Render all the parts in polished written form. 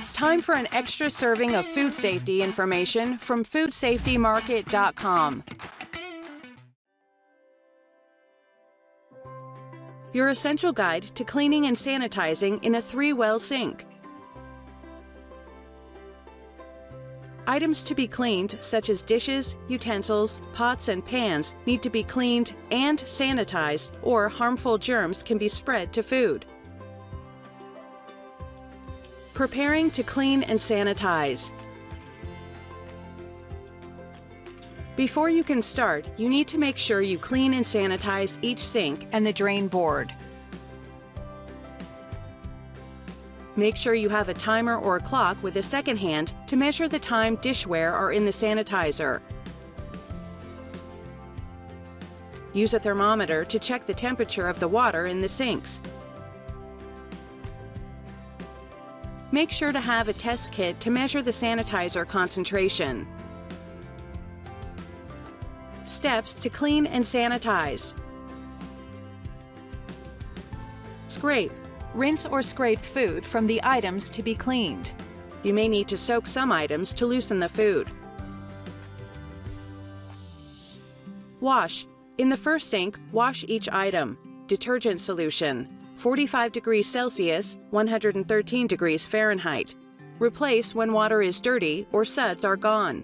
It's time for an extra serving of food safety information from foodsafetymarket.com. Your essential guide to cleaning and sanitizing in a 3-well sink. Items to be cleaned, such as dishes, utensils, pots, and pans, need to be cleaned and sanitized, or harmful germs can be spread to food. Preparing to clean and sanitize. Before you can start, you need to make sure you clean and sanitize each sink and the drain board. Make sure you have a timer or a clock with a second hand to measure the time dishware are in the sanitizer. Use a thermometer to check the temperature of the water in the sinks. Make sure to have a test kit to measure the sanitizer concentration. Steps to clean and sanitize. Scrape. Rinse or scrape food from the items to be cleaned. You may need to soak some items to loosen the food. Wash. In the first sink, wash each item. Detergent solution. 45 degrees Celsius, 113 degrees Fahrenheit. Replace when water is dirty or suds are gone.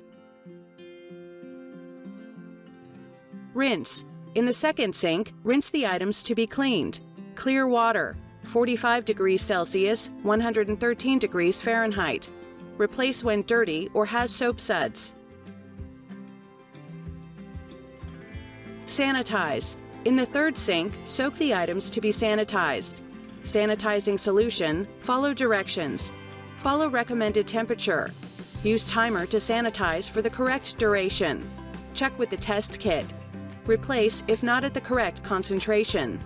Rinse. In the second sink, rinse the items to be cleaned. Clear water. 45 degrees Celsius, 113 degrees Fahrenheit. Replace when dirty or has soap suds. Sanitize. In the third sink, soak the items to be sanitized. Sanitizing solution, follow directions. Follow recommended temperature. Use timer to sanitize for the correct duration. Check with the test kit. Replace if not at the correct concentration.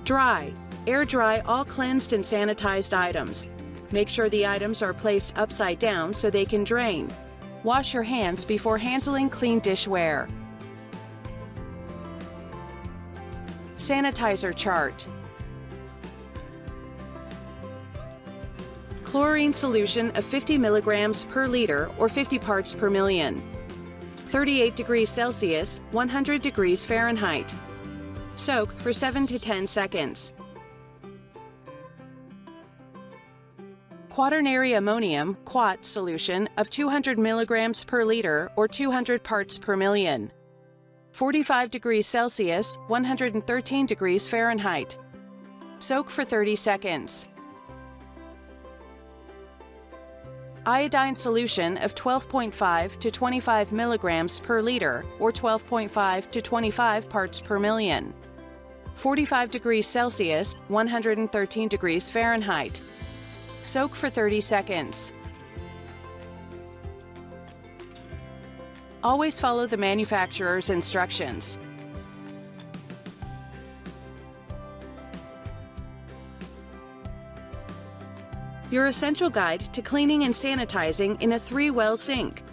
Dry. Air dry all cleansed and sanitized items. Make sure the items are placed upside down so they can drain. Wash your hands before handling clean dishware. Sanitizer Chart. Chlorine solution of 50 milligrams per liter or 50 parts per million. 38 degrees Celsius, 100 degrees Fahrenheit. Soak for 7 to 10 seconds. Quaternary ammonium (quat) solution of 200 milligrams per liter or 200 parts per million. 45 degrees Celsius, 113 degrees Fahrenheit. Soak for 30 seconds. Iodine solution of 12.5 to 25 milligrams per liter or 12.5 to 25 parts per million. 45 degrees Celsius, 113 degrees Fahrenheit. Soak for 30 seconds. Always follow the manufacturer's instructions. Your essential guide to cleaning and sanitizing in a 3-well sink.